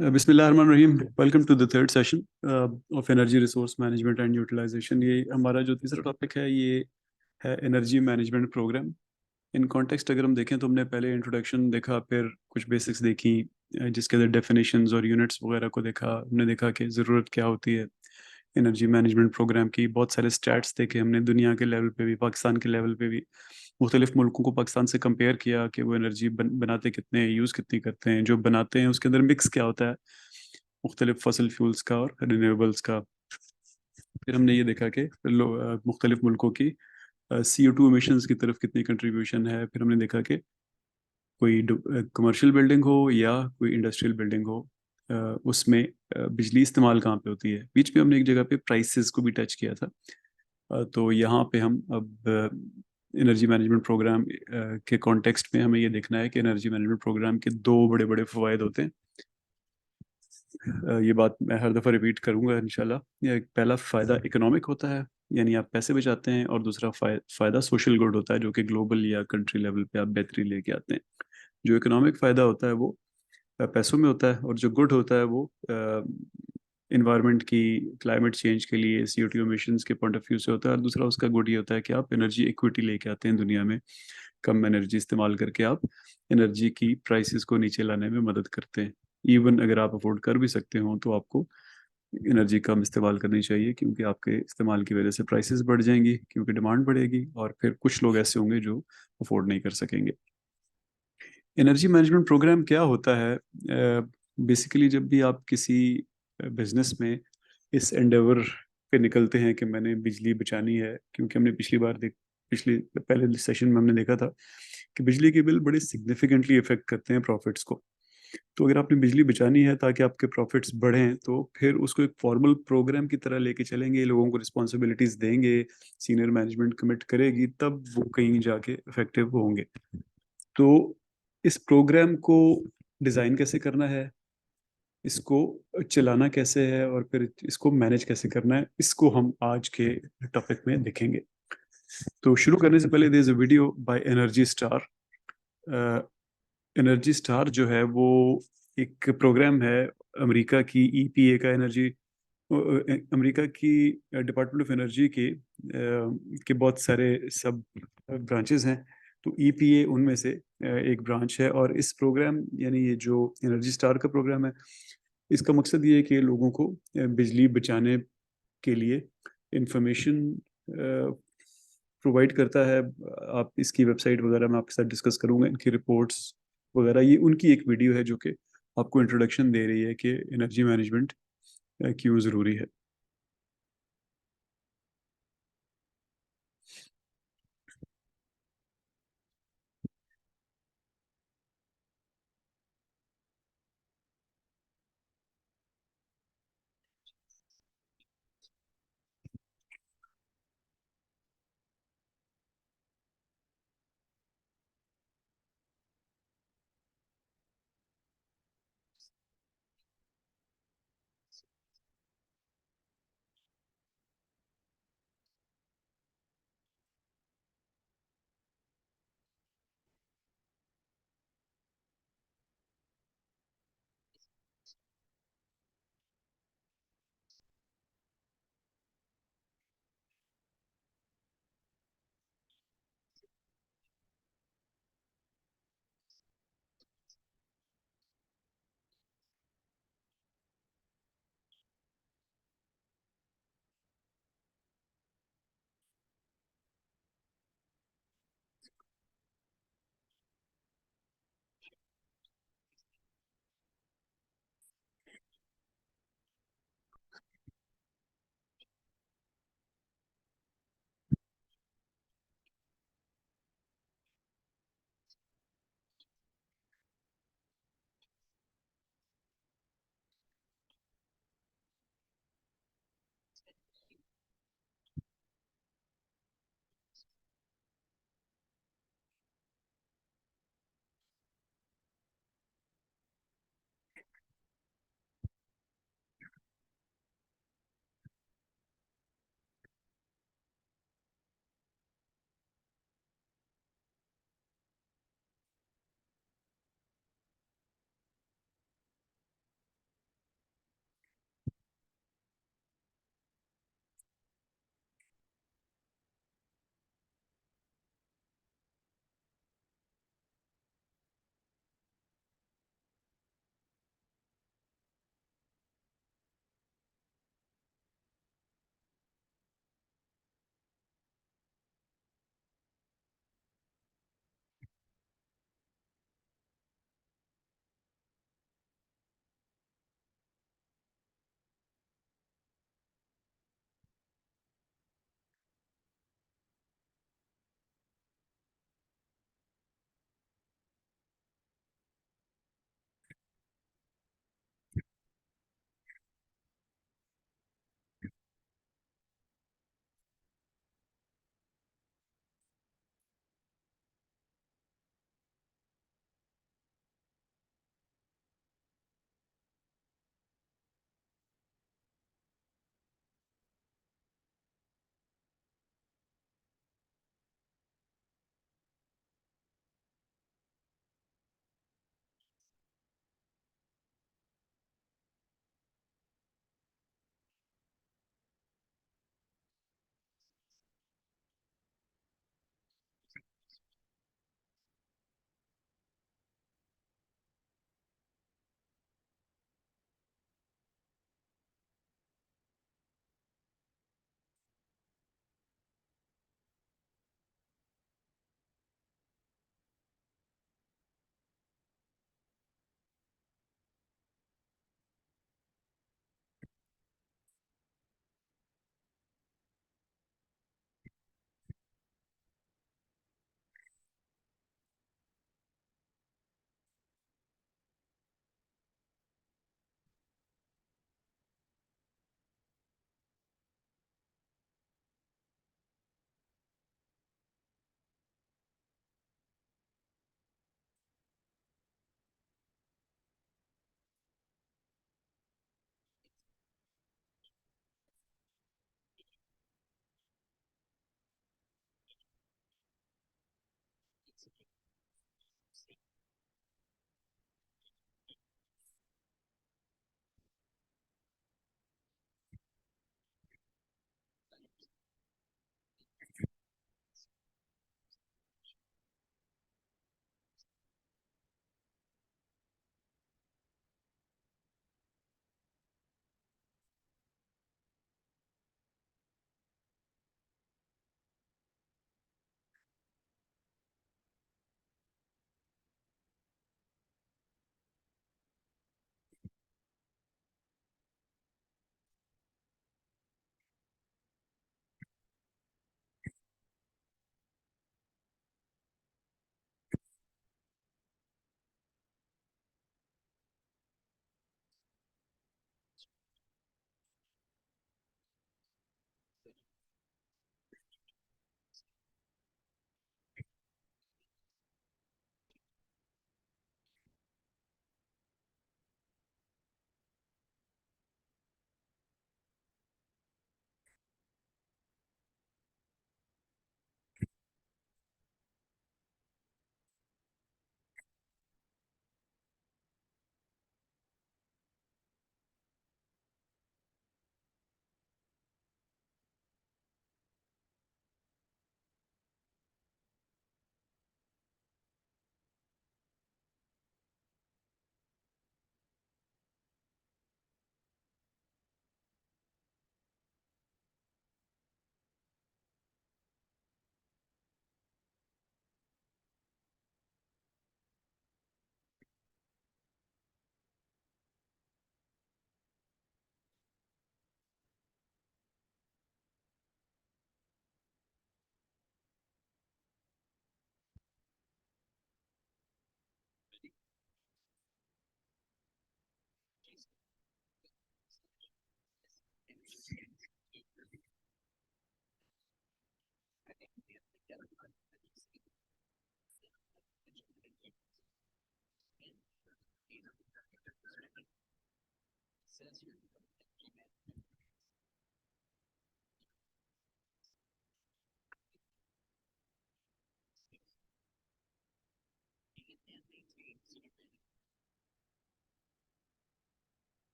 बिस्मिल्लाहिर्रहमानिर्रहीम। Welcome to the third session of energy resource management and utilization. ये हमारा जो तीसरा टॉपिक है ये है energy management program. In context अगर हम देखें तो हमने पहले इंट्रोडक्शन देखा, फिर कुछ बेसिक्स देखी, जिसके अंदर डेफिनेशंस और यूनिट्स वगैरह को देखा। हमने देखा कि ज़रूरत क्या होती है एनर्जी मैनेजमेंट प्रोग्राम की। बहुत सारे स्टैट्स देखे हमने, दुनिया के लेवल पे भी, पाकिस्तान के लेवल पे भी। मुख्तलिफ मुल्कों को पाकिस्तान से कंपेयर किया कि वो एनर्जी बनाते कितने हैं, यूज़ कितनी करते हैं, जो बनाते हैं उसके अंदर मिक्स क्या होता है मुख्तलिफ फॉसिल फ्यूल्स का और रिन्यूएबल्स का। फिर हमने ये देखा कि मुख्तलिफ मुल्कों की CO2 emissions की तरफ कितनी कंट्रीब्यूशन है। फिर हमने देखा कि कोई कमर्शियल बिल्डिंग हो या कोई इंडस्ट्रियल बिल्डिंग हो, अ, उसमें बिजली इस्तेमाल कहाँ पे होती है। बीच में हमने एक जगह पे प्राइसेस को भी टच किया था। तो यहाँ पे हम अब एनर्जी मैनेजमेंट प्रोग्राम के कॉन्टेक्स्ट में हमें ये देखना है कि एनर्जी मैनेजमेंट प्रोग्राम के दो बड़े बड़े फ़वाइद होते हैं। ये बात मैं हर दफ़ा रिपीट करूंगा इंशाल्लाह। ये पहला फ़ायदा इकोनॉमिक होता है, यानी आप पैसे बचाते हैं, और दूसरा फ़ायदा सोशल गुड होता है, जो कि ग्लोबल या कंट्री लेवल पे आप बेहतरी लेके आते हैं। जो इकोनॉमिक फ़ायदा होता है वो पैसों में होता है, और जो गुड होता है वो इन्वायरमेंट की, क्लाइमेट चेंज के लिए, CO2 emissions के पॉइंट ऑफ व्यू से होता है। और दूसरा उसका गुड ये होता है कि आप एनर्जी इक्विटी लेके आते हैं दुनिया में। कम एनर्जी इस्तेमाल करके आप एनर्जी की प्राइसेस को नीचे लाने में मदद करते हैं। इवन अगर आप अफोर्ड कर भी सकते हो तो आपको एनर्जी कम इस्तेमाल करनी चाहिए, क्योंकि आपके इस्तेमाल की वजह से प्राइसेस बढ़ जाएंगी, क्योंकि डिमांड बढ़ेगी, और फिर कुछ लोग ऐसे होंगे जो अफोर्ड नहीं कर सकेंगे। एनर्जी मैनेजमेंट प्रोग्राम क्या होता है? बेसिकली जब भी आप किसी बिजनेस में इस एंडेवर पे निकलते हैं कि मैंने बिजली बचानी है, क्योंकि हमने पिछली पहले सेशन में हमने देखा था कि बिजली के बिल बड़े सिग्निफिकेंटली इफेक्ट करते हैं प्रॉफिट्स को। तो अगर आपने बिजली बचानी है ताकि आपके प्रॉफिट्स बढ़ें, तो फिर उसको एक फॉर्मल प्रोग्राम की तरह लेके चलेंगे, लोगों को रिस्पॉन्सिबिलिटीज देंगे, सीनियर मैनेजमेंट कमिट करेगी, तब वो कहीं जाके इफेक्टिव होंगे। तो इस प्रोग्राम को डिज़ाइन कैसे करना है, इसको चलाना कैसे है, और फिर इसको मैनेज कैसे करना है, इसको हम आज के टॉपिक में देखेंगे। तो शुरू करने से पहले there is a video by energy star. Energy star जो है वो एक प्रोग्राम है अमेरिका की EPA का, एनर्जी अमेरिका की डिपार्टमेंट ऑफ एनर्जी के बहुत सारे सब ब्रांचेस हैं। तो EPA उनमें से एक ब्रांच है। और इस प्रोग्राम, यानी ये जो एनर्जी स्टार का प्रोग्राम है, इसका मकसद ये है कि लोगों को बिजली बचाने के लिए इंफॉर्मेशन प्रोवाइड करता है। आप इसकी वेबसाइट वगैरह मैं आपके साथ डिस्कस करूंगा, इनकी रिपोर्ट्स वगैरह। ये उनकी एक वीडियो है जो कि आपको इंट्रोडक्शन दे रही है कि एनर्जी मैनेजमेंट क्यों ज़रूरी है।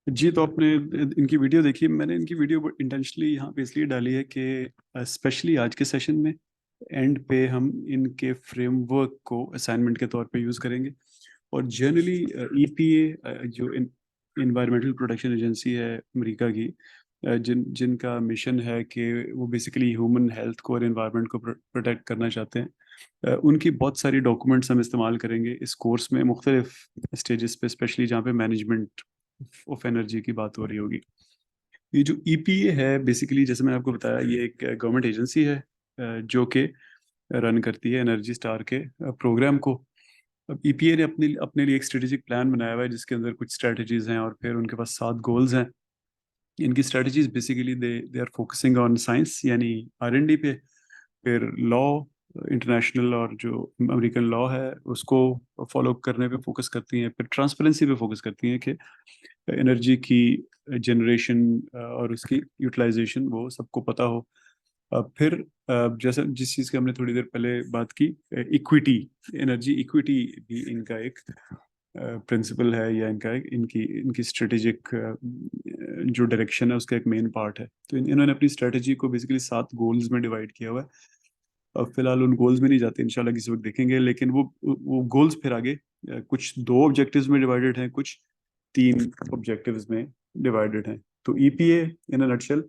जी, तो आपने इनकी वीडियो देखी। मैंने इनकी वीडियो इंटेंशनली यहाँ पे इसलिए डाली है कि स्पेशली आज के सेशन में एंड पे हम इनके फ्रेमवर्क को असाइनमेंट के तौर पे यूज़ करेंगे। और जनरली ईपीए जो इन्वायरमेंटल प्रोटेक्शन एजेंसी है अमेरिका की, जिनका मिशन है कि वो बेसिकली ह्यूमन हेल्थ को और इन्वायरमेंट को प्रोटेक्ट करना चाहते हैं, उनकी बहुत सारी डॉक्यूमेंट्स हम इस्तेमाल करेंगे इस कोर्स में मुख्तलिफ स्टेजेस पे, स्पेशली जहाँ पे मैनेजमेंट ऑफ एनर्जी की बात हो रही होगी। ये जो ईपीए है बेसिकली, जैसे मैंने आपको बताया, ये एक गवर्नमेंट एजेंसी है जो कि रन करती है एनर्जी स्टार के प्रोग्राम को। अब ईपीए ने अपने अपने लिए एक स्ट्रेटेजिक प्लान बनाया हुआ है जिसके अंदर कुछ स्ट्रेटजीज हैं और फिर उनके पास 7 गोल्स हैं। इनकी strategies basically they they are focusing on science यानी आर एंड डी पे, फिर लॉ, इंटरनेशनल और जो अमेरिकन लॉ है उसको फॉलो करने पे फोकस करती हैं, फिर ट्रांसपेरेंसी पे फोकस करती हैं कि एनर्जी की जनरेशन और उसकी यूटिलाइजेशन वो सबको पता हो। फिर जैसे जिस चीज़ की हमने थोड़ी देर पहले बात की, इक्विटी, एनर्जी इक्विटी भी इनका एक प्रिंसिपल है, या इनका एक इनकी इनकी स्ट्रेटेजिक जो डायरेक्शन है उसका एक मेन पार्ट है। तो इन्होंने अपनी स्ट्रेटेजी को बेसिकली 7 गोल्स में डिवाइड किया हुआ है। अब फिलहाल उन गोल्स में नहीं जाते, इंशाल्लाह किसी वक्त देखेंगे, लेकिन वो गोल्स फिर आगे कुछ 2 ऑब्जेक्टिव्स में डिवाइडेड हैं, कुछ 3 ऑब्जेक्टिव्स में डिवाइडेड हैं। तो EPA in a nutshell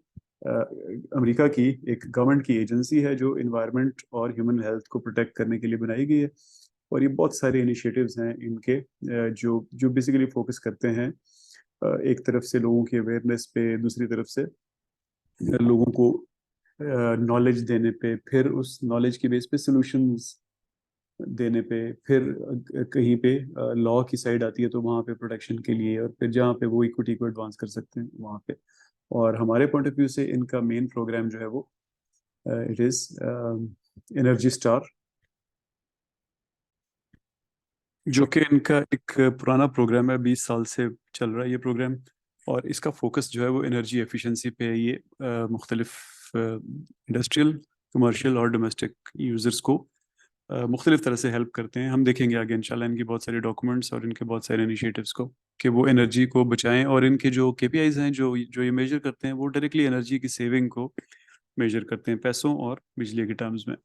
America की एक गवर्नमेंट की एजेंसी है जो इन्वायरमेंट और ह्यूमन हेल्थ को प्रोटेक्ट करने के लिए बनाई गई है। और ये बहुत सारे इनिशिएटिव्स हैं इनके जो जो बेसिकली फोकस करते हैं एक तरफ से लोगों की अवेयरनेस पे, दूसरी तरफ से लोगों को नॉलेज देने पे, फिर उस नॉलेज की बेस पे सॉल्यूशंस देने पे, फिर कहीं पे लॉ की साइड आती है तो वहाँ पे प्रोटेक्शन के लिए, और फिर जहाँ पे वो इक्विटी को एडवांस कर सकते हैं वहाँ पे। और हमारे पॉइंट ऑफ व्यू से इनका मेन प्रोग्राम जो है वो इट इज एनर्जी स्टार, जो कि इनका एक पुराना प्रोग्राम है, 20 साल से चल रहा है ये प्रोग्राम। और इसका फोकस जो है वो एनर्जी एफिशिएंसी पे है। ये मुख्तलिफ इंडस्ट्रियल, कमर्शियल और डोमेस्टिक यूजर्स को मुख्तलिफ तरह से हेल्प करते हैं। हम देखेंगे आगे इंशाल्लाह इनकी बहुत सारी डॉक्यूमेंट्स और इनके बहुत सारे इनिशिएटिव्स को, कि वो एनर्जी को बचाएं। और इनके जो केपीआईज हैं जो जो ये मेजर करते हैं वो डायरेक्टली एनर्जी की सेविंग को मेजर करते हैं पैसों और बिजली के टर्म्स में।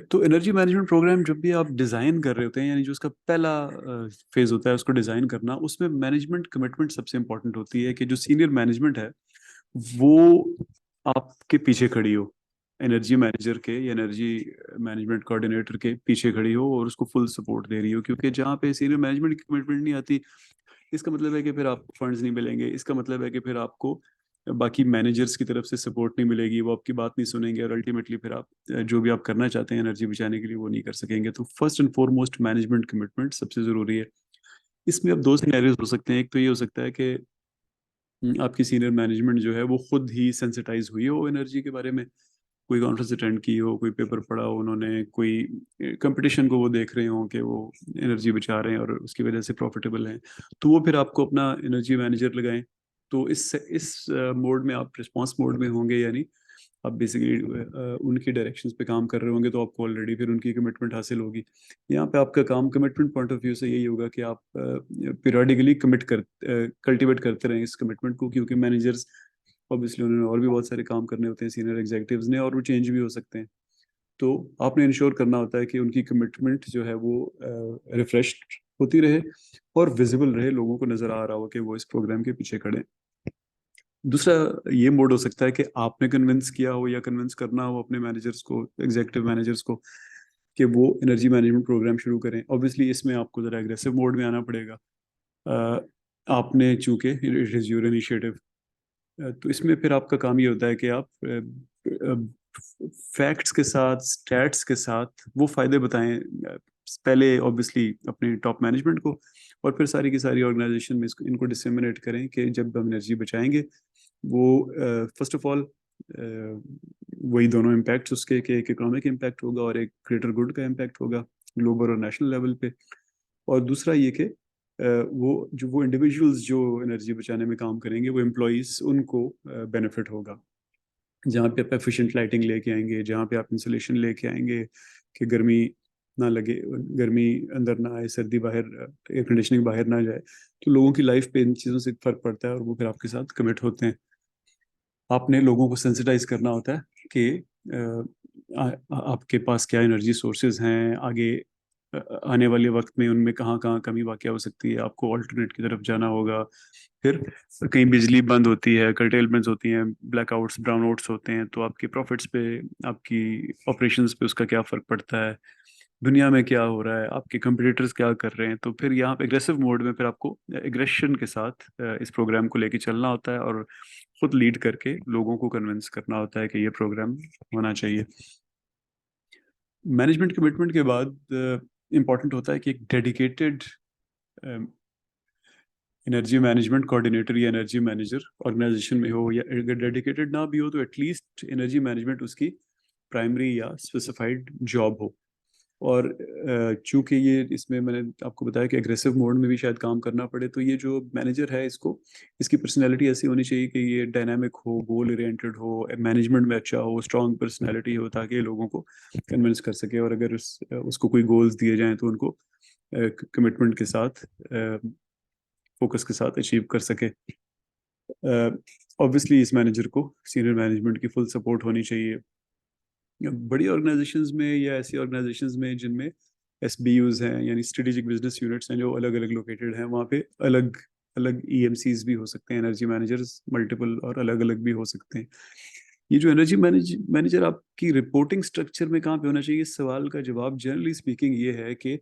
तो एनर्जी मैनेजमेंट प्रोग्राम जब भी आप डिज़ाइन कर रहे होते हैं, यानी जो उसका पहला फेज होता है उसको डिज़ाइन करना, उसमें मैनेजमेंट कमिटमेंट सबसे इंपॉर्टेंट होती है कि जो सीनियर मैनेजमेंट है वो आपके पीछे खड़ी हो, एनर्जी मैनेजर के या एनर्जी मैनेजमेंट कोऑर्डिनेटर के पीछे खड़ी हो और उसको फुल सपोर्ट दे रही हो। क्योंकि जहाँ पे सीनियर मैनेजमेंट की कमिटमेंट नहीं आती, इसका मतलब है कि फिर आपको फंड्स नहीं मिलेंगे, इसका मतलब है कि फिर आपको बाकी मैनेजर्स की तरफ से सपोर्ट नहीं मिलेगी, वो आपकी बात नहीं सुनेंगे और अल्टीमेटली फिर आप जो भी आप करना चाहते हैं एनर्जी बचाने के लिए वो नहीं कर सकेंगे। तो first and foremost management commitment सबसे ज़रूरी है। इसमें अब 2 सिनेरियोज हो सकते हैं। एक तो ये हो सकता है कि आपकी सीनियर मैनेजमेंट जो है वो खुद ही सेंसिटाइज हुई हो एनर्जी के बारे में, कोई कॉन्फ्रेंस अटेंड की हो, कोई पेपर पढ़ा हो उन्होंने, कोई कंपटीशन को वो देख रहे हो कि वो एनर्जी बचा रहे हैं और उसकी वजह से प्रॉफिटेबल हैं, तो वो फिर आपको अपना एनर्जी मैनेजर लगाएं। तो इस मोड में आप रिस्पांस मोड में होंगे, यानी आप बेसिकली उनकी डायरेक्शंस पे काम कर रहे होंगे, तो आपको ऑलरेडी फिर उनकी कमिटमेंट हासिल होगी। यहाँ पे आपका काम कमिटमेंट पॉइंट ऑफ व्यू से यही होगा कि आप पीरियडिकली कल्टीवेट करते रहें इस कमिटमेंट को, क्योंकि मैनेजर्स ऑब्वियसली उन्होंने और भी बहुत सारे काम करने होते हैं सीनियर एग्जीक्यूटिव्स ने, और वो चेंज भी हो सकते हैं। तो आपने इंश्योर करना होता है कि उनकी कमिटमेंट जो है वो रिफ्रेश होती रहे और विजिबल रहे, लोगों को नजर आ रहा हो कि वो इस प्रोग्राम के पीछे खड़े हैं। दूसरा ये मोड हो सकता है कि आपने कन्विंस किया हो या कन्विंस करना हो अपने मैनेजर्स को, एग्जीक्यूटिव मैनेजर्स को, कि वो एनर्जी मैनेजमेंट प्रोग्राम शुरू करें। ऑब्वियसली इसमें आपको ज़रा एग्रेसिव मोड में आना पड़ेगा। आपने चूंकि इट इज़ योर इनिशिएटिव, तो इसमें फिर आपका काम ये होता है कि आप फैक्ट्स के साथ, स्टैट्स के साथ वो फायदे बताएं पहले ऑब्वियसली अपने टॉप मैनेजमेंट को, और फिर सारी की सारी ऑर्गेनाइजेशन में इनको डिसेमिनेट करें कि जब हम एनर्जी बचाएंगे वो फर्स्ट ऑफ ऑल वही दोनों इम्पैक्ट उसके, कि एक इकोनॉमिक इम्पैक्ट होगा और एक ग्रेटर गुड का इम्पैक्ट होगा ग्लोबल और नेशनल लेवल पे। और दूसरा ये कि वो इंडिविजुअल्स जो एनर्जी बचाने में काम करेंगे, वो एम्प्लॉयज़, उनको बेनिफिट होगा। जहाँ पे आप एफिशिएंट लाइटिंग लेके आएंगे, जहाँ पे आप इंसुलेशन लेके आएंगे कि गर्मी ना लगे, गर्मी अंदर ना आए, सर्दी बाहर, एयर कंडीशनिंग बाहर ना जाए, तो लोगों की लाइफ पे इन चीज़ों से फर्क पड़ता है और वो फिर आपके साथ कमिट होते हैं। आपने लोगों को सेंसिटाइज करना होता है कि आपके पास क्या एनर्जी सोर्सेज हैं, आगे आने वाले वक्त में उनमें कहाँ कहाँ कमी वाक़या हो सकती है, आपको ऑल्टरनेट की तरफ जाना होगा। फिर कहीं बिजली बंद होती है, कर्टेलमेंट्स होती हैं, ब्लैकआउट्स, ब्राउनआउट्स होते हैं, तो आपके प्रॉफिट्स पे, आपकी ऑपरेशंस पे उसका क्या फ़र्क पड़ता है, दुनिया में क्या हो रहा है, आपके कंपटीटर्स क्या कर रहे हैं। तो फिर यहाँ पे एग्रेसिव मोड में फिर आपको एग्रेशन के साथ इस प्रोग्राम को लेके चलना होता है और खुद लीड करके लोगों को कन्विंस करना होता है कि ये प्रोग्राम होना चाहिए। मैनेजमेंट कमिटमेंट के बाद इम्पॉर्टेंट होता है कि एक डेडिकेटेड एनर्जी मैनेजमेंट कोऑर्डिनेटर या एनर्जी मैनेजर ऑर्गेनाइजेशन में हो, या अगर डेडिकेटेड ना भी हो तो एटलीस्ट एनर्जी मैनेजमेंट उसकी प्राइमरी या स्पेसिफाइड जॉब हो। और चूंकि ये, इसमें मैंने आपको बताया कि एग्रेसिव मोड में भी शायद काम करना पड़े, तो ये जो मैनेजर है, इसको, इसकी पर्सनैलिटी ऐसी होनी चाहिए कि ये डायनामिक हो, गोल ओरिएंटेड हो, मैनेजमेंट में अच्छा हो, स्ट्रांग पर्सनैलिटी हो, ताकि ये लोगों को कन्विंस कर सके। और अगर उसको कोई गोल्स दिए जाएं तो उनको कमिटमेंट के साथ, फोकस के साथ अचीव कर सके। ऑब्वियसली इस मैनेजर को सीनियर मैनेजमेंट की फुल सपोर्ट होनी चाहिए। बड़ी ऑर्गेनाइजेशंस में या ऐसी ऑर्गेनाइजेशंस में जिनमें एसबीयूज हैं, यानी स्ट्रेटेजिक बिजनेस यूनिट्स हैं, जो अलग अलग लोकेटेड हैं, वहाँ पे अलग अलग ईएमसीज भी हो सकते हैं, एनर्जी मैनेजर्स मल्टीपल और अलग अलग भी हो सकते हैं। ये जो एनर्जी मैनेजर आपकी रिपोर्टिंग स्ट्रक्चर में कहाँ पे होना चाहिए, इस सवाल का जवाब जनरली स्पीकिंग ये है कि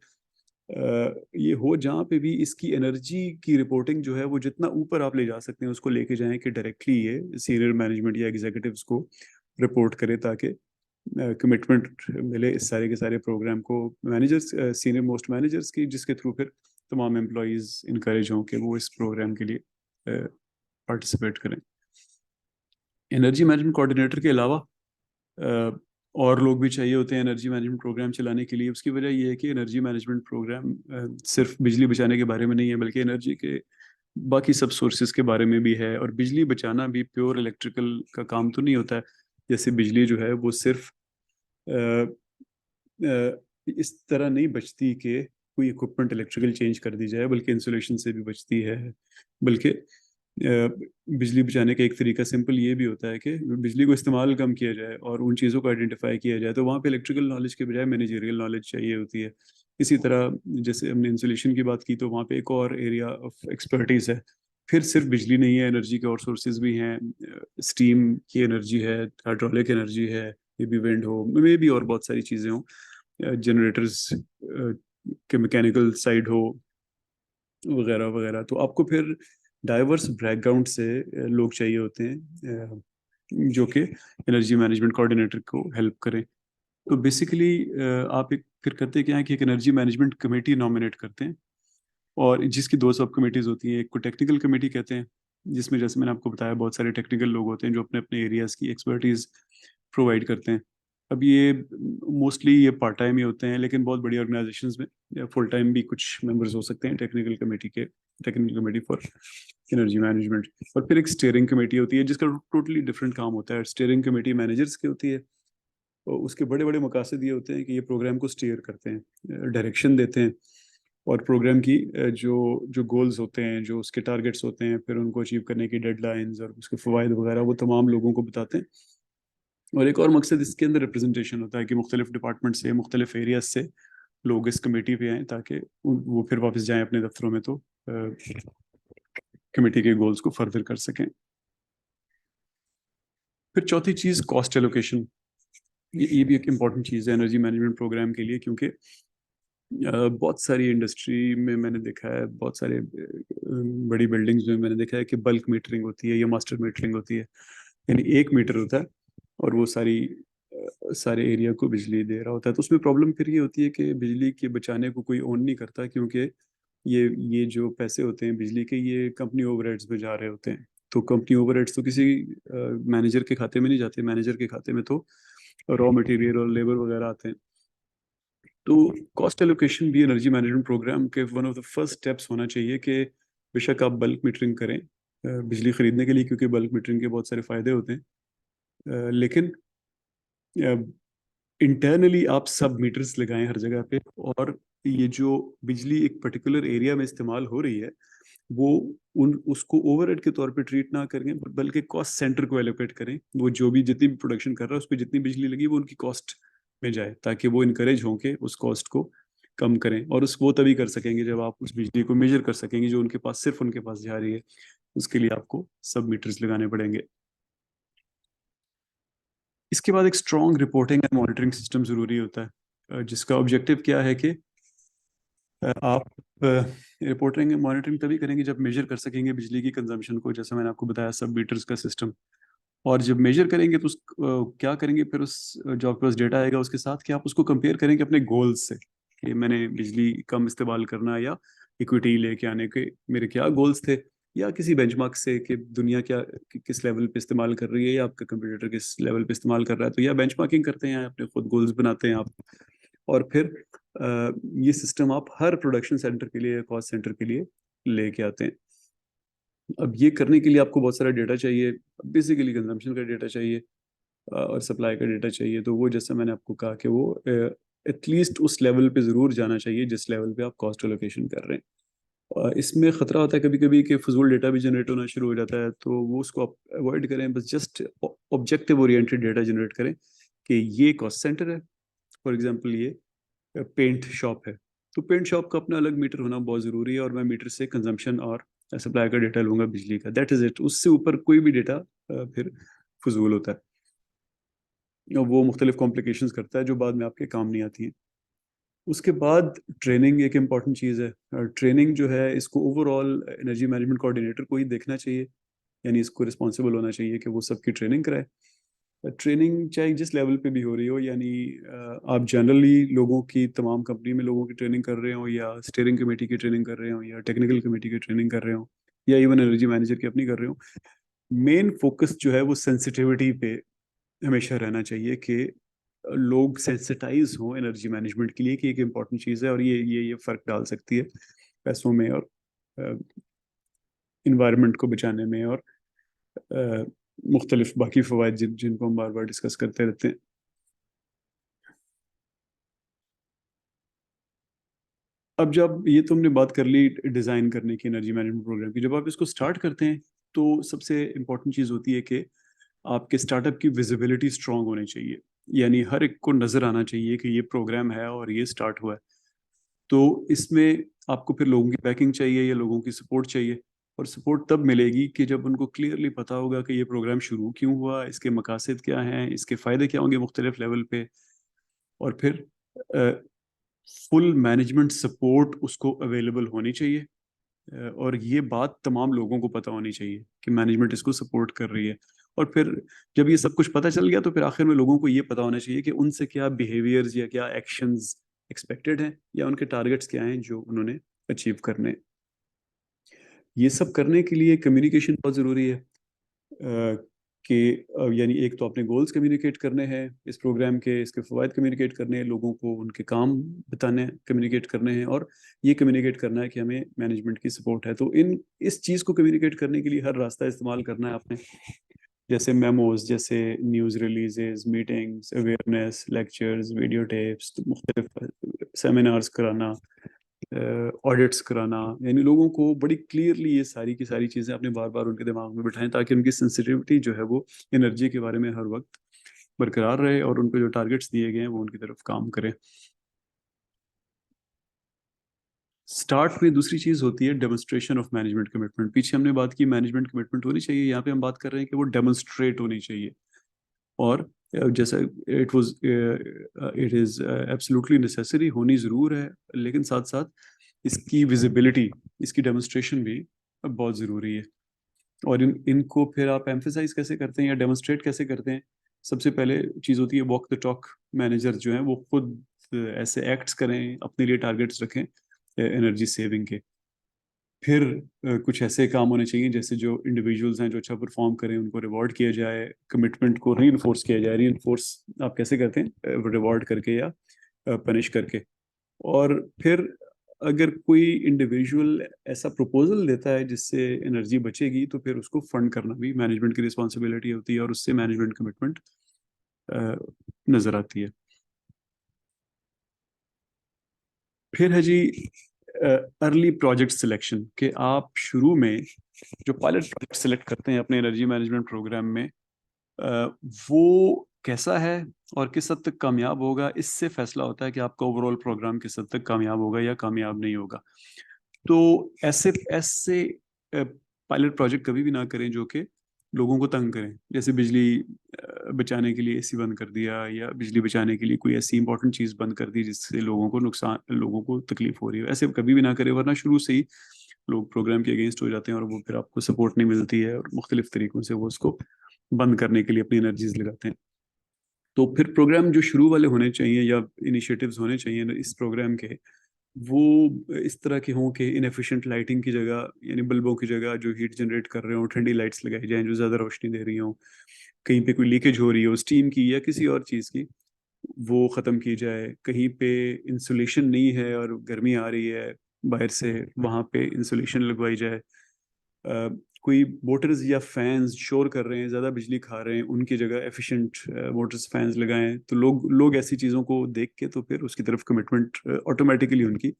ये हो जहाँ पे भी इसकी एनर्जी की रिपोर्टिंग जो है वो जितना ऊपर आप ले जा सकते हैं उसको लेके जाएं, कि डायरेक्टली ये सीनियर मैनेजमेंट या एग्जीक्यूटिव्स को रिपोर्ट करे, ताकि कमिटमेंट मिले इस सारे के सारे प्रोग्राम को मैनेजर्स, सीनियर मोस्ट मैनेजर्स की, जिसके थ्रू फिर तमाम एम्प्लॉयज़ इनकरेज हों कि वो इस प्रोग्राम के लिए पार्टिसिपेट करें। एनर्जी मैनेजमेंट कोऑर्डिनेटर के अलावा अ, और लोग भी चाहिए होते हैं एनर्जी मैनेजमेंट प्रोग्राम चलाने के लिए। उसकी वजह ये है कि एनर्जी मैनेजमेंट प्रोग्राम सिर्फ बिजली बचाने के बारे में नहीं है, बल्कि एनर्जी के बाकी सब सोर्सेज के बारे में भी है। और बिजली बचाना भी प्योर इलेक्ट्रिकल का काम तो नहीं होता है। जैसे बिजली जो है वो सिर्फ इस तरह नहीं बचती कि कोई इक्विपमेंट इलेक्ट्रिकल चेंज कर दी जाए, बल्कि इंसुलेशन से भी बचती है। बल्कि बिजली बचाने का एक तरीका सिंपल ये भी होता है कि बिजली को इस्तेमाल कम किया जाए और उन चीज़ों को आइडेंटिफाई किया जाए। तो वहाँ पे इलेक्ट्रिकल नॉलेज के बजाय मैनेजरियल नॉलेज चाहिए होती है। इसी तरह जैसे हमने इंसुलेशन की बात की, तो वहाँ पे एक और एरिया ऑफ एक्सपर्टीज है। फिर सिर्फ बिजली नहीं है, एनर्जी के और सोर्सेज भी हैं। स्टीम की एनर्जी है, हाइड्रोलिक एनर्जी है, ये भी विंड हो, मे भी और बहुत सारी चीज़ें हों, जनरेटर्स के मैकेनिकल साइड हो, वगैरह वगैरह। तो आपको फिर डाइवर्स बैकग्राउंड से लोग चाहिए होते हैं, जो कि एनर्जी मैनेजमेंट कोऑर्डिनेटर को हेल्प करें। तो बेसिकली आप एक फिर करते क्या है कि एक एनर्जी मैनेजमेंट कमेटी नॉमिनेट करते हैं, और जिसकी दो सब कमेटीज होती हैं। एक को टेक्निकल कमेटी कहते हैं, जिसमें जैसे मैंने आपको बताया बहुत सारे टेक्निकल लोग होते हैं जो अपने अपने एरियाज की एक्सपर्टीज प्रोवाइड करते हैं। अब ये मोस्टली ये पार्ट टाइम ही होते हैं, लेकिन बहुत बड़ी ऑर्गेनाइजेशंस में फुल टाइम भी कुछ मेंबर्स हो सकते हैं टेक्निकल कमेटी के, technical committee for energy management. और फिर एक स्टीयरिंग कमेटी होती है जिसका टोटली डिफरेंट काम होता है। स्टीयरिंग कमेटी मैनेजर्स की होती है, और उसके बड़े बड़े मकासद ये होते हैं कि ये प्रोग्राम को स्टीयर करते हैं, डायरेक्शन देते हैं, और प्रोग्राम की जो जो गोल्स होते हैं, जो उसके टारगेट्स होते हैं, फिर उनको अचीव करने की डेडलाइंस और उसके फ़वाइद वगैरह वो तमाम लोगों को बताते हैं। और एक और मकसद इसके अंदर रिप्रेजेंटेशन होता है कि मुख्तलिफ डिपार्टमेंट से, मुख्तलिफ एरियाज से लोग इस कमेटी पे आएँ, ताकि वो फिर वापस जाएं अपने दफ्तरों में, तो कमेटी के गोल्स को फर्दर कर सकें। फिर चौथी चीज़ कॉस्ट एलोकेशन। ये भी एक इम्पॉर्टेंट चीज़ है एनर्जी मैनेजमेंट प्रोग्राम के लिए, क्योंकि बहुत सारी इंडस्ट्री में मैंने देखा है, बहुत सारे बड़ी बिल्डिंग्स में मैंने देखा है कि बल्क मीटरिंग होती है या मास्टर मीटरिंग होती है। यानी एक मीटर होता है और वो सारे एरिया को बिजली दे रहा होता है। तो उसमें प्रॉब्लम फिर ये होती है कि बिजली के बचाने को कोई ओन नहीं करता, क्योंकि ये जो पैसे होते हैं बिजली के, ये कंपनी ओवरहेड्स पे जा रहे होते हैं। तो कंपनी ओवरहेड्स तो किसी मैनेजर के खाते में नहीं जाते, मैनेजर के खाते में तो रॉ मटेरियल और लेबर वगैरह आते हैं। तो कॉस्ट एलोकेशन भी एनर्जी मैनेजमेंट प्रोग्राम के one of the first steps होना चाहिए कि बेशक आप बल्क मीटरिंग करें बिजली खरीदने के लिए, क्योंकि बल्क मीटरिंग के बहुत सारे फायदे होते हैं, लेकिन इंटरनली आप सब मीटर्स लगाएं हर जगह पे, और ये जो बिजली एक पर्टिकुलर एरिया में इस्तेमाल हो रही है वो उन उसको ओवरहेड के तौर पे ट्रीट ना करें, बल्कि कॉस्ट सेंटर को एलोकेट करें। वो जो भी जितनी भी प्रोडक्शन कर रहा है उस पर जितनी बिजली लगी वो उनकी कॉस्ट में जाए, ताकि वो इनकरेज हों के उस कॉस्ट को कम करें। और उस वो तभी कर सकेंगे जब आप उस बिजली को मेजर कर सकेंगे जो उनके पास, सिर्फ उनके पास जा रही है। उसके लिए आपको सब मीटर्स लगाने पड़ेंगे। इसके बाद एक strong reporting and monitoring system जरूरी होता है, जिसका ऑब्जेक्टिव क्या है कि आप रिपोर्टिंग एंड मॉनिटरिंग तभी करेंगे जब मेजर कर सकेंगे बिजली की कंजम्पशन को, जैसे मैंने आपको बताया सब मीटर्स का सिस्टम। और जब मेजर करेंगे तो क्या करेंगे फिर उस जो आपके पास डेटा आएगा उसके साथ, कि आप उसको कंपेयर करेंगे अपने गोल्स से, कि मैंने बिजली कम इस्तेमाल करना या इक्विटी लेके आने के मेरे क्या गोल्स थे, या किसी बेंचमार्क से कि दुनिया क्या किस लेवल पे इस्तेमाल कर रही है या आपका कंप्यूटर किस लेवल पे इस्तेमाल कर रहा है। तो या बेंचमार्किंग करते हैं या अपने खुद गोल्स बनाते हैं आप। और फिर ये सिस्टम आप हर प्रोडक्शन सेंटर के लिए, कॉस्ट सेंटर के लिए लेके आते हैं। अब ये करने के लिए आपको बहुत सारा डेटा चाहिए, बेसिकली कंजम्पशन का डेटा चाहिए और सप्लाई का डेटा चाहिए। तो वो जैसे मैंने आपको कहा कि वो एटलीस्ट उस लेवल पे ज़रूर जाना चाहिए जिस लेवल पे आप कॉस्ट एलोकेशन कर रहे हैं। इसमें ख़तरा होता है कभी कभी कि फजूल डेटा भी जनरेट होना शुरू हो जाता है, तो वो उसको आप अवॉइड करें। बस just objective oriented data generate करें कि ये कॉस्ट सेंटर है, फॉर एग्जांपल ये पेंट शॉप है, तो पेंट शॉप का अपना अलग मीटर होना बहुत ज़रूरी है, और मैं मीटर से कंजम्पशन और सप्लाई का डेटा लूंगा बिजली का, दैट इज़ इट। उससे ऊपर कोई भी डेटा फिर फजूल होता है, और वो मुख्तलिफ कॉम्प्लिकेशंस करता है जो बाद में आपके काम नहीं आती हैं। उसके बाद ट्रेनिंग एक इम्पॉर्टेंट चीज़ है। ट्रेनिंग जो है इसको ओवरऑल एनर्जी मैनेजमेंट कोऑर्डिनेटर को ही देखना चाहिए, यानी इसको रिस्पॉन्सिबल होना चाहिए कि वो सबकी ट्रेनिंग कराए। ट्रेनिंग चाहे जिस लेवल पे भी हो रही हो, यानी आप जनरली लोगों की, तमाम कंपनी में लोगों की ट्रेनिंग कर रहे हो, या स्टीयरिंग कमेटी की ट्रेनिंग कर रहे हो, या टेक्निकल कमेटी की ट्रेनिंग कर रहे हो, या इवन एनर्जी मैनेजर की अपनी कर रहे हो, मेन फोकस जो है वो सेंसिटिविटी पे हमेशा रहना चाहिए, कि लोग सेंसिटाइज हों एनर्जी मैनेजमेंट के लिए कि एक इम्पॉर्टेंट चीज़ है और ये फ़र्क डाल सकती है पैसों में और इन्वायरमेंट को बचाने में, और मुख्तलिफ बाकी फ़वाद जिनको हम बार बार डिस्कस करते रहते हैं। अब जब ये तुमने बात कर ली डिज़ाइन करने की एनर्जी मैनेजमेंट प्रोग्राम की, जब आप इसको स्टार्ट करते हैं तो सबसे इम्पोर्टेंट चीज़ होती है कि आपके स्टार्टअप की विजिबिलिटी स्ट्रांग होनी चाहिए, यानी हर एक को नज़र आना चाहिए कि ये प्रोग्राम है और ये स्टार्ट हुआ है। तो इसमें आपको फिर लोगों की बैकिंग चाहिए या लोगों की सपोर्ट चाहिए, और सपोर्ट तब मिलेगी कि जब उनको क्लियरली पता होगा कि ये प्रोग्राम शुरू क्यों हुआ, इसके मकासद क्या हैं, इसके फ़ायदे क्या होंगे मुख्तलिफ लेवल पे, और फिर फुल मैनेजमेंट सपोर्ट उसको अवेलेबल होनी चाहिए। और ये बात तमाम लोगों को पता होनी चाहिए कि मैनेजमेंट इसको सपोर्ट कर रही है। और फिर जब ये सब कुछ पता चल गया तो फिर आखिर में लोगों को ये पता होना चाहिए कि उनसे क्या बिहेवियर्स या क्या एक्शंस एक्सपेक्टेड हैं, या उनके टारगेट्स क्या हैं जो उन्होंने अचीव करने हैं। ये सब करने के लिए कम्युनिकेशन बहुत ज़रूरी है, कि यानी एक तो अपने गोल्स कम्युनिकेट करने हैं इस प्रोग्राम के, इसके फ़वाइद कम्युनिकेट करने हैं, लोगों को उनके काम बताने कम्युनिकेट करने हैं, और ये कम्युनिकेट करना है कि हमें मैनेजमेंट की सपोर्ट है। तो इन इस चीज़ को कम्युनिकेट करने के लिए हर रास्ता इस्तेमाल करना है आपने, जैसे मेमोज, जैसे news releases, meetings, awareness, lectures, video tapes, मुख्तलिफ सेमिनार्स कराना, ऑडिट्स कराना, यानी लोगों को बड़ी क्लियरली ये सारी की सारी चीज़ें अपने बार बार उनके दिमाग में बिठाएं, ताकि उनकी सेंसिटिविटी जो है वो एनर्जी के बारे में हर वक्त बरकरार रहे, और उनको जो टारगेट्स दिए गए हैं वो उनकी तरफ काम करें। स्टार्ट में दूसरी चीज़ होती है डेमोन्स्ट्रेशन ऑफ मैनेजमेंट कमिटमेंट। पीछे हमने बात की मैनेजमेंट कमिटमेंट होनी चाहिए, यहाँ पे हम बात कर रहे हैं कि वो डेमोन्स्ट्रेट होनी चाहिए। और जैसा it was it is absolutely necessary, होनी ज़रूर है, लेकिन साथ साथ इसकी विजिबिलिटी, इसकी डेमोन्स्ट्रेशन भी बहुत ज़रूरी है। और इनको फिर आप एम्फेसाइज कैसे करते हैं या डेमोन्स्ट्रेट कैसे करते हैं? सबसे पहले चीज़ होती है वॉक द टॉक। मैनेजर जो हैं वो खुद ऐसे एक्ट्स करें, अपने लिए टारगेट्स रखें एनर्जी सेविंग के। फिर कुछ ऐसे काम होने चाहिए जैसे जो इंडिविजुअल्स हैं जो अच्छा परफॉर्म करें उनको रिवॉर्ड किया जाए, कमिटमेंट को रीइंफोर्स किया जाए। रीइंफोर्स आप कैसे करते हैं? रिवॉर्ड करके या पनिश करके। और फिर अगर कोई इंडिविजुअल ऐसा प्रपोजल देता है जिससे एनर्जी बचेगी तो फिर उसको फंड करना भी मैनेजमेंट की रिस्पॉन्सिबिलिटी होती है और उससे मैनेजमेंट कमिटमेंट नजर आती है। फिर है जी अर्ली प्रोजेक्ट सिलेक्शन, कि आप शुरू में जो पायलट प्रोजेक्ट सिलेक्ट करते हैं अपने एनर्जी मैनेजमेंट प्रोग्राम में, अ, वो कैसा है और किस हद तक कामयाब होगा, इससे फैसला होता है कि आपका ओवरऑल प्रोग्राम किस हद तक कामयाब होगा या कामयाब नहीं होगा। तो ऐसे ऐसे पायलट प्रोजेक्ट कभी भी ना करें जो कि लोगों को तंग करें, जैसे बिजली बचाने के लिए एसी बंद कर दिया या बिजली बचाने के लिए कोई ऐसी इंपॉर्टेंट चीज़ बंद कर दी जिससे लोगों को तकलीफ हो रही हो। ऐसे कभी भी ना करें, वरना शुरू से ही लोग प्रोग्राम के अगेंस्ट हो जाते हैं और वो फिर आपको सपोर्ट नहीं मिलती है और मुख्तलिफ तरीकों से वो उसको बंद करने के लिए अपनी एनर्जीज लगाते हैं। तो फिर प्रोग्राम जो शुरू वाले होने चाहिए या इनिशिएटिव्स होने चाहिए ना इस प्रोग्राम के, वो इस तरह के हों कि इनएफिशिएंट लाइटिंग की जगह, यानी बल्बों की जगह जो हीट जनरेट कर रहे हो ठंडी लाइट्स लगाई जाएं जो ज़्यादा रोशनी दे रही हो। कहीं पे कोई लीकेज हो रही हो स्टीम की या किसी और चीज़ की, वो ख़त्म की जाए। कहीं पे इंसुलेशन नहीं है और गर्मी आ रही है बाहर से, वहाँ पे इंसुलेशन लगवाई जाए। कोई मोटर्स या फैंस शोर कर रहे हैं, ज़्यादा बिजली खा रहे हैं, उनकी जगह एफिशिएंट मोटर्स फैंस लगाएं। तो लोग ऐसी चीज़ों को देख के तो फिर उसकी तरफ कमिटमेंट ऑटोमेटिकली उनकी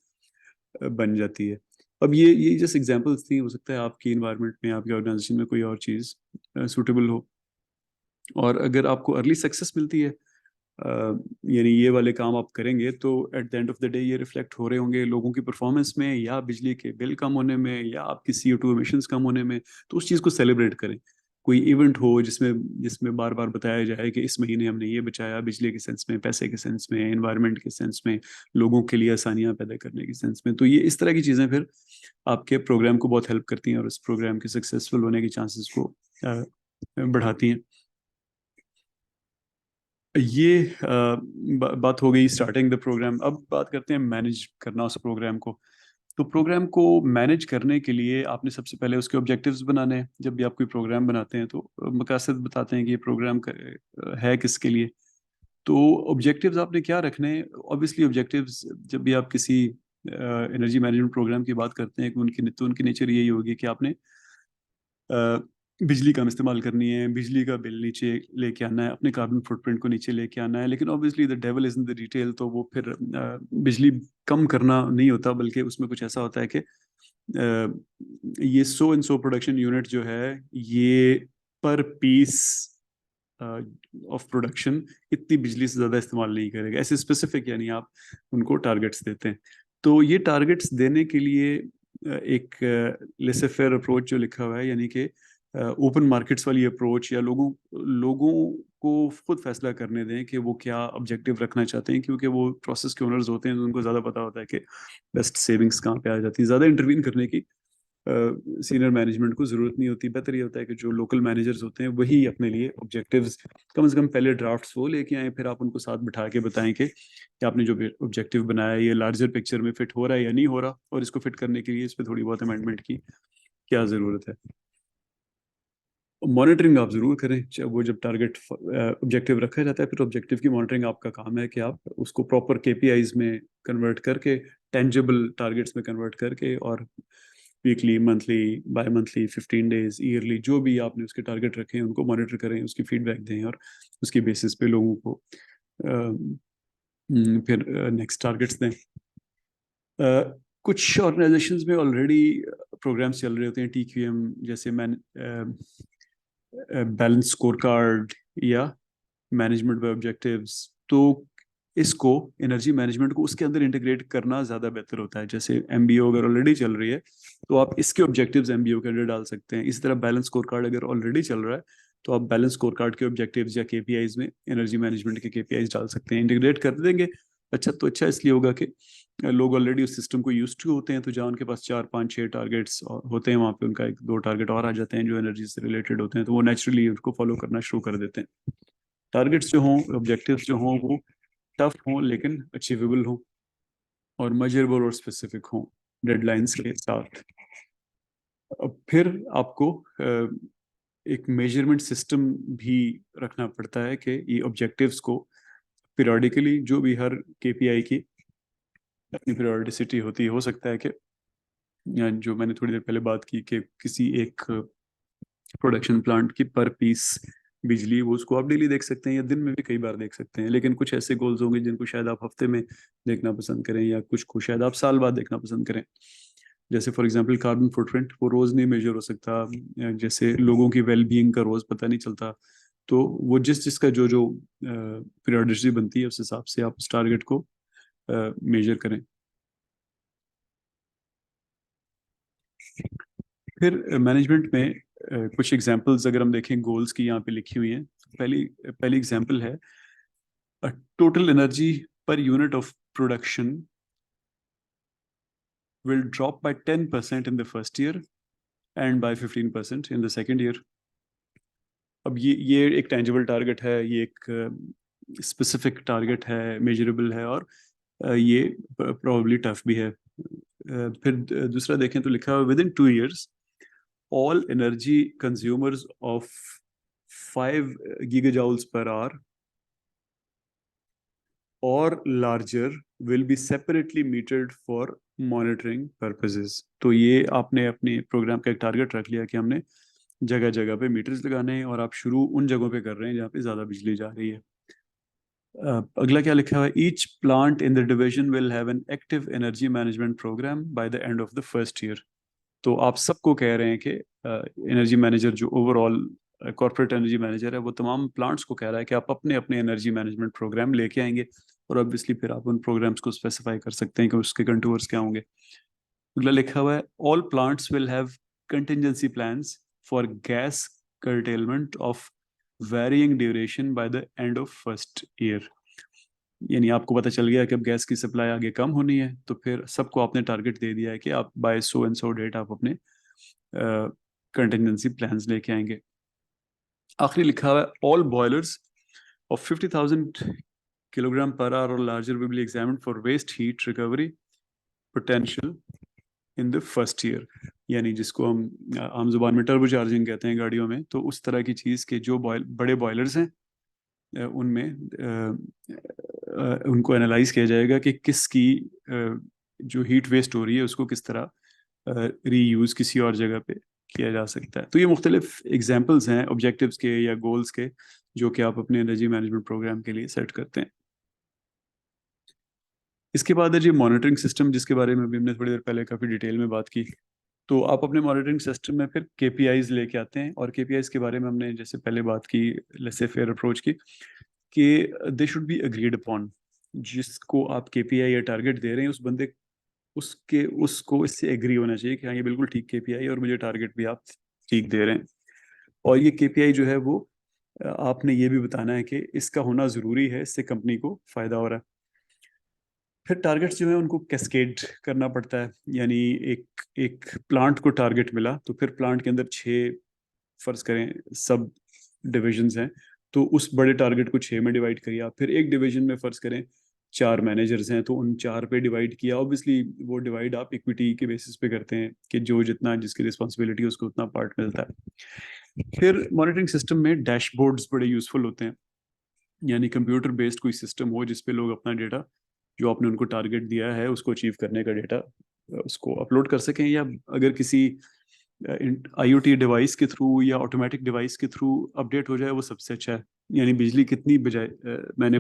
बन जाती है। अब ये जैसे एग्जांपल्स थी, हो सकता है आपकी इन्वायरमेंट में, आपकी ऑर्गेनाइजेशन में कोई और चीज़ सूटेबल हो। और अगर आपको अर्ली सक्सेस मिलती है, यानी ये वाले काम आप करेंगे, तो at the end of the day ये रिफ्लेक्ट हो रहे होंगे लोगों की परफॉर्मेंस में या बिजली के बिल कम होने में या आपकी CO2 एमिशंस कम होने में। तो उस चीज़ को सेलिब्रेट करें। कोई इवेंट हो जिसमें जिसमें बार बार बताया जाए कि इस महीने हमने ये बचाया, बिजली के सेंस में, पैसे के सेंस में, एनवायरनमेंट के सेंस में, लोगों के लिए आसानियां पैदा करने के सेंस में। तो ये इस तरह की चीज़ें फिर आपके प्रोग्राम को बहुत हेल्प करती हैं और उस प्रोग्राम के सक्सेसफुल होने के चांसेस को बढ़ाती हैं। ये बात हो गई स्टार्टिंग द प्रोग्राम। अब बात करते हैं मैनेज करना उस प्रोग्राम को। तो प्रोग्राम को मैनेज करने के लिए आपने सबसे पहले उसके ऑब्जेक्टिव्स बनाने हैं। जब भी आप कोई प्रोग्राम बनाते हैं तो मकसद बताते हैं कि ये प्रोग्राम है किसके लिए। तो ऑब्जेक्टिव्स आपने क्या रखने हैं? ऑब्वियसली ऑब्जेक्टिव्स, जब भी आप किसी एनर्जी मैनेजमेंट प्रोग्राम की बात करते हैं, कि उनकी नेचर यही होगी कि आपने अ, बिजली कम इस्तेमाल करनी है, बिजली का बिल नीचे लेके आना है, अपने कार्बन फुटप्रिंट को नीचे लेके आना है। लेकिन obviously the devil is in the detail. तो वो फिर बिजली कम करना नहीं होता, बल्कि उसमें कुछ ऐसा होता है कि ये सो एंड सो प्रोडक्शन यूनिट जो है, ये पर पीस ऑफ प्रोडक्शन इतनी बिजली से ज़्यादा इस्तेमाल नहीं करेगा, ऐसे स्पेसिफिक, यानी आप उनको टारगेट्स देते हैं। तो ये टारगेट्स देने के लिए एक लेसे फेयर अप्रोच जो लिखा हुआ है, यानी कि ओपन मार्केट्स वाली अप्रोच, या लोगों लोगों को खुद फैसला करने दें कि वो क्या ऑब्जेक्टिव रखना चाहते हैं, क्योंकि वो प्रोसेस के ओनर्स होते हैं तो उनको ज़्यादा पता होता है कि बेस्ट सेविंग्स कहाँ पे आ जाती है। ज़्यादा इंटरवीन करने की सीनियर मैनेजमेंट को ज़रूरत नहीं होती। बेहतर ये होता है कि जो लोकल मैनेजर्स होते हैं वही अपने लिए ऑब्जेक्टिव्स कम से कम पहले ड्राफ्ट्स वो लेके आए, फिर आप उनको साथ बिठा के बताएं कि आपने जो ऑब्जेक्टिव बनाया है ये लार्जर पिक्चर में फिट हो रहा है या नहीं हो रहा, और इसको फिट करने के लिए इस पर थोड़ी बहुत अमेंडमेंट की क्या ज़रूरत है। मॉनिटरिंग आप ज़रूर करें। वो जब टारगेट ऑब्जेक्टिव रखा जाता है, फिर ऑब्जेक्टिव की मॉनिटरिंग आपका काम है, कि आप उसको प्रॉपर KPIs में कन्वर्ट करके, टेंजिबल टारगेट्स में कन्वर्ट करके, और weekly, monthly, bimonthly, 15 days, yearly, जो भी आपने उसके टारगेट रखे हैं उनको मॉनिटर करें, उसकी फीडबैक दें, और उसकी बेसिस पे लोगों को फिर नेक्स्ट टारगेट्स दें। कुछ ऑर्गेनाइजेशंस में ऑलरेडी प्रोग्राम्स चल रहे होते हैं, TQM जैसे, बैलेंस स्कोर कार्ड या मैनेजमेंट बाय ऑब्जेक्टिव्स। तो इसको, एनर्जी मैनेजमेंट को उसके अंदर इंटीग्रेट करना ज़्यादा बेहतर होता है। जैसे MBO अगर ऑलरेडी चल रही है तो आप इसके ऑब्जेक्टिव्स MBO के अंदर डाल सकते हैं। इसी तरह बैलेंस स्कोर कार्ड अगर ऑलरेडी चल रहा है तो आप बैलेंस स्कोर कार्ड के ऑब्जेक्टिव्स या KPIs में एनर्जी मैनेजमेंट के KPIs डाल सकते हैं, इंटीग्रेट कर देंगे। अच्छा, तो अच्छा इसलिए होगा कि लोग ऑलरेडी उस सिस्टम को यूज टू होते हैं, तो जहाँ उनके पास 4 5 6 टारगेट्स होते हैं, वहाँ पे उनका 1 2 टारगेट और आ जाते हैं जो एनर्जी से रिलेटेड होते हैं, तो वो नेचुरली उसको फॉलो करना शुरू कर देते हैं। टारगेट्स जो हों, ऑब्जेक्टिव्स जो हों, वो टफ हों लेकिन अचीवेबल हों, और मेजरेबल और स्पेसिफिक हों, डेडलाइंस के साथ। फिर आपको एक मेजरमेंट सिस्टम भी रखना पड़ता है कि ये ऑब्जेक्टिव्स को पीरियोडिकली, जो भी हर केपीआई की अपनी पीरियोडिसिटी होती है, हो सकता है कि जो मैंने थोड़ी देर पहले बात की कि किसी एक प्रोडक्शन प्लांट की पर पीस बिजली, वो उसको आप डेली देख सकते हैं या दिन में भी कई बार देख सकते हैं, लेकिन कुछ ऐसे गोल्स होंगे जिनको शायद आप हफ्ते में देखना पसंद करें, या कुछ को शायद आप साल बाद देखना पसंद करें। जैसे फॉर एग्जांपल कार्बन फुटप्रिंट, वो रोज नहीं मेजर हो सकता, जैसे लोगों की वेलबींग का रोज पता नहीं चलता। तो वो जिस जिसका जो जो पीरियोडिसिटी बनती है, उस हिसाब से आप उस टारगेट को मेजर करें। फिर मैनेजमेंट में कुछ एग्जांपल्स अगर हम देखें गोल्स की, यहाँ पे लिखी हुई हैं। पहली पहली एग्जांपल है, total energy per unit of production will drop by 10% in the first year and by 15% in the second year. अब ये एक टेंजिबल टारगेट है, ये एक स्पेसिफिक टारगेट है, मेजरेबल है, और ये प्रोबेबली टफ भी है। फिर दूसरा देखें तो लिखा है, with in 2 years all energy consumers of 5 gigajoules per hour or larger will be separately metered for monitoring purposes। तो ये आपने अपने प्रोग्राम का एक टारगेट रख लिया कि हमने जगह जगह पे मीटर्स लगाने हैं, और आप शुरू उन जगहों पे कर रहे हैं जहाँ पे ज़्यादा बिजली जा रही है। अगला क्या लिखा हुआ है, each plant in the division will have an active energy management program by the end of the first year. तो आप सबको कह रहे हैं कि एनर्जी मैनेजर जो ओवरऑल कॉर्पोरेट एनर्जी मैनेजर है, वो तमाम प्लांट्स को कह रहा है कि आप अपने अपने एनर्जी मैनेजमेंट प्रोग्राम लेके आएंगे, और ऑब्वियसली फिर आप उन प्रोग्राम्स को स्पेसिफाई कर सकते हैं कि उसके कंटूर्स क्या होंगे। अगला लिखा हुआ है, all plants will have contingency plans for gas curtailment of varying duration by the end of first year। यानी आपको पता चल गया कि अब गैस की सप्लाई आगे कम होनी है, तो फिर सबको आपने टारगेट दे दिया है कि आप by so and so date आप अपने कंटिजेंसी प्लान्स लेके आएंगे। आखिरी लिखा हुआ है, all boilers of 50,000 kilogram per hour और larger will be examined for waste heat recovery potential in the first year. यानी जिसको हम आम जुबान में टर्बो चार्जिंग कहते हैं गाड़ियों में, तो उस तरह की चीज़ के जो बड़े बॉयलर्स हैं, उनमें उनको एनालाइज किया जाएगा कि किसकी जो हीट वेस्ट हो रही है उसको किस तरह रीयूज़ किसी और जगह पे किया जा सकता है। तो ये मुख्तलिफ एग्जांपल्स हैं ऑब्जेक्टिव्स के या गोल्स के, जो कि आप अपने एनर्जी मैनेजमेंट प्रोग्राम के लिए सेट करते हैं। इसके बाद है जी मॉनिटरिंग सिस्टम, जिसके बारे में भी हमने थोड़ी देर पहले काफ़ी डिटेल में बात की। तो आप अपने मॉनिटरिंग सिस्टम में फिर केपीआईज लेके आते हैं, और केपीआईज के बारे में हमने जैसे पहले बात की, लेसे फेयर अप्रोच की, कि they should be agreed upon. जिसको आप केपीआई या टारगेट दे रहे हैं, उस बंदे उसके उसको इससे एग्री होना चाहिए कि हाँ ये बिल्कुल ठीक केपीआई है, और मुझे टारगेट भी आप ठीक दे रहे हैं। और ये केपीआई जो है वो आपने ये भी बताना है कि इसका होना ज़रूरी है, इससे कंपनी को फ़ायदा हो रहा है। फिर टारगेट्स जो है उनको कैस्केड करना पड़ता है। यानी एक एक प्लांट को टारगेट मिला, तो फिर प्लांट के अंदर 6 फर्ज करें सब डिविजन्स हैं, तो उस बड़े टारगेट को 6 में डिवाइड करिए आप। फिर एक डिवीजन में फर्ज करें 4 मैनेजर्स हैं, तो उन 4 पे डिवाइड किया। ऑब्वियसली वो डिवाइड आप इक्विटी के बेसिस पे करते हैं कि जो जितना जिसकी रिस्पॉन्सिबिलिटी उसको उतना पार्ट मिलता है। फिर मॉनिटरिंग सिस्टम में डैशबोर्ड्स बड़े यूजफुल होते हैं। यानी कंप्यूटर बेस्ड कोई सिस्टम हो जिसपे लोग अपना डेटा, जो आपने उनको टारगेट दिया है उसको अचीव करने का डेटा, उसको अपलोड कर सकें, या अगर किसी आईओटी डिवाइस के थ्रू या ऑटोमेटिक डिवाइस के थ्रू अपडेट हो जाए, वो सबसे अच्छा है। यानी बिजली कितनी बजाय मैंने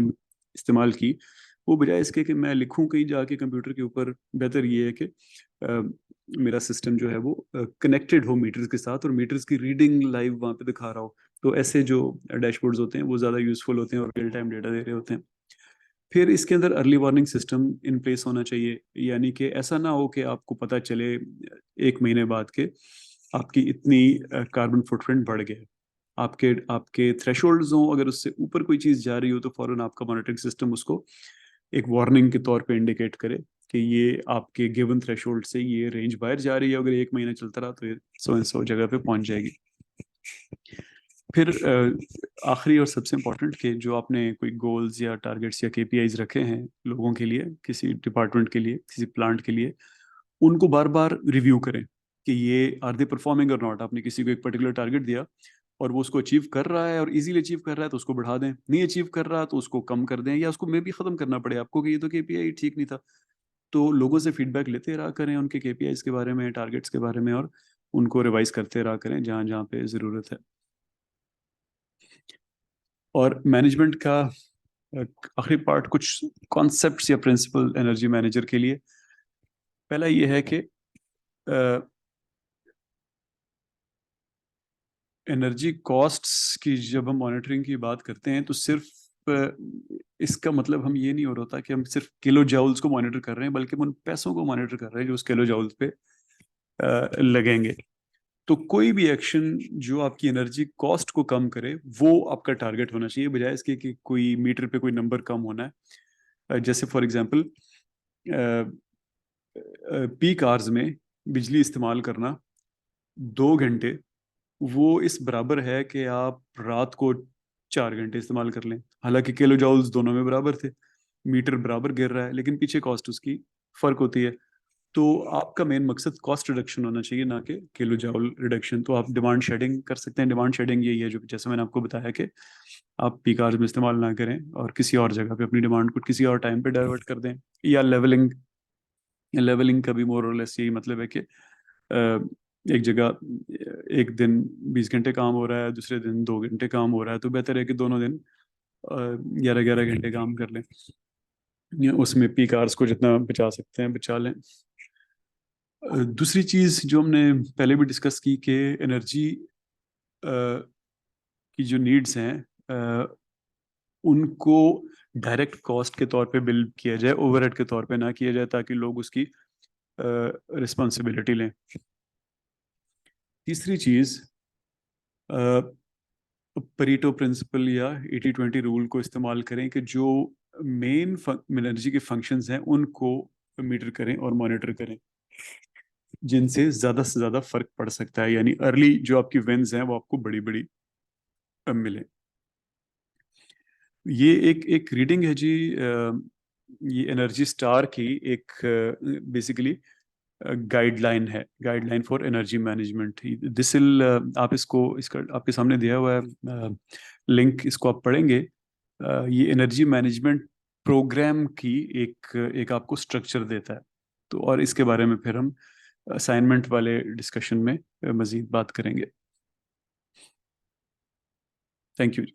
इस्तेमाल की, वो बजाय इसके कि मैं लिखूं कहीं जाके कंप्यूटर के ऊपर, बेहतर ये है कि मेरा सिस्टम जो है वो कनेक्टेड हो मीटर्स के साथ, और मीटर्स की रीडिंग लाइव वहाँ पे दिखा रहा हो। तो ऐसे जो डैशबोर्ड्स होते हैं वो ज़्यादा यूजफुल होते हैं और रियल टाइम डेटा दे रहे होते हैं। फिर इसके अंदर early warning system in place होना चाहिए। यानी कि ऐसा ना हो कि आपको पता चले 1 महीने बाद के आपकी इतनी कार्बन फुटप्रिंट बढ़ गया, आपके आपके थ्रेशोल्ड्स हों, अगर उससे ऊपर कोई चीज़ जा रही हो, तो फौरन आपका मॉनिटरिंग सिस्टम उसको एक वार्निंग के तौर पे इंडिकेट करे कि ये आपके गिवन थ्रेशोल्ड से ये रेंज बाहर जा रही है। अगर 1 महीना चलता रहा तो ये सो एंड सो जगह पे पहुंच जाएगी। फिर आखिरी और सबसे इम्पोर्टेंट, कि जो आपने कोई गोल्स या टारगेट्स या केपीआईज रखे हैं लोगों के लिए, किसी डिपार्टमेंट के लिए, किसी प्लांट के लिए, उनको बार बार रिव्यू करें। कि ये आर दे परफॉर्मिंग और नॉट। आपने किसी को एक पर्टिकुलर टारगेट दिया और वो उसको अचीव कर रहा है और इजीली अचीव कर रहा है तो उसको बढ़ा दें, नहीं अचीव कर रहा तो उसको कम कर दें, या उसको मे भी खत्म करना पड़े आपको कि ये तो केपीआई ठीक नहीं था। तो लोगों से फीडबैक लेते रहा करें उनके केपीआईज के बारे में, टारगेट्स के बारे में, और उनको रिवाइज करते रहा करें जहाँ जहाँ पे ज़रूरत है। और मैनेजमेंट का आखिरी पार्ट, कुछ कॉन्सेप्ट्स या प्रिंसिपल एनर्जी मैनेजर के लिए। पहला ये है कि एनर्जी कॉस्ट्स की जब हम मॉनिटरिंग की बात करते हैं तो सिर्फ इसका मतलब हम ये नहीं हो रहा होता कि हम सिर्फ किलो जाउल्स को मॉनिटर कर रहे हैं, बल्कि हम उन पैसों को मॉनिटर कर रहे हैं जो उस किलो जाउल्स पे लगेंगे। तो कोई भी एक्शन जो आपकी एनर्जी कॉस्ट को कम करे वो आपका टारगेट होना चाहिए, बजाय इसके कि कोई मीटर पे कोई नंबर कम होना है। जैसे फॉर एग्जांपल पीक आवर्स में बिजली इस्तेमाल करना 2 घंटे, वो इस बराबर है कि आप रात को 4 घंटे इस्तेमाल कर लें। हालांकि किलो जॉल्स दोनों में बराबर थे, मीटर बराबर गिर रहा है, लेकिन पीछे कॉस्ट उसकी फर्क होती है। तो आपका मेन मकसद कॉस्ट रिडक्शन होना चाहिए, ना कि किलो जॉल रिडक्शन। तो आप डिमांड शेडिंग कर सकते हैं। डिमांड शेडिंग यही है जो जैसे मैंने आपको बताया कि आप पीक आवर्स में इस्तेमाल ना करें और किसी और जगह पे अपनी डिमांड को किसी और टाइम पे डाइवर्ट कर दें। या लेवलिंग, लेवलिंग का भी मोर और लेस यही मतलब है कि एक जगह एक दिन 20 घंटे काम हो रहा है, दूसरे दिन 2 घंटे काम हो रहा है, तो बेहतर है कि दोनों दिन 11-11 घंटे काम कर लें, या उसमें पीक आवर्स को जितना बचा सकते हैं बचा लें। दूसरी चीज़ जो हमने पहले भी डिस्कस की कि एनर्जी की जो नीड्स हैं उनको डायरेक्ट कॉस्ट के तौर पे बिल किया जाए, ओवरहेड के तौर पे ना किया जाए, ताकि लोग उसकी रिस्पॉन्सिबिलिटी लें। तीसरी चीज़, परीटो प्रिंसिपल या 80-20 रूल को इस्तेमाल करें कि जो मेन एनर्जी के फंक्शंस हैं उनको मीटर करें और मॉनिटर करें, जिनसे ज़्यादा से ज़्यादा फर्क पड़ सकता है, यानी अर्ली जो आपकी विंस हैं वो आपको बड़ी बड़ी मिले। ये एक एक रीडिंग है जी, ये एनर्जी स्टार की एक बेसिकली गाइडलाइन है, guideline for energy management. This will, आप इसको, इसका आपके सामने दिया हुआ है लिंक, इसको आप पढ़ेंगे। ये एनर्जी मैनेजमेंट प्रोग्राम की एक एक आपको स्ट्रक्चर देता है। तो और इसके बारे में फिर हम असाइनमेंट वाले डिस्कशन में मजीद बात करेंगे। Thank you.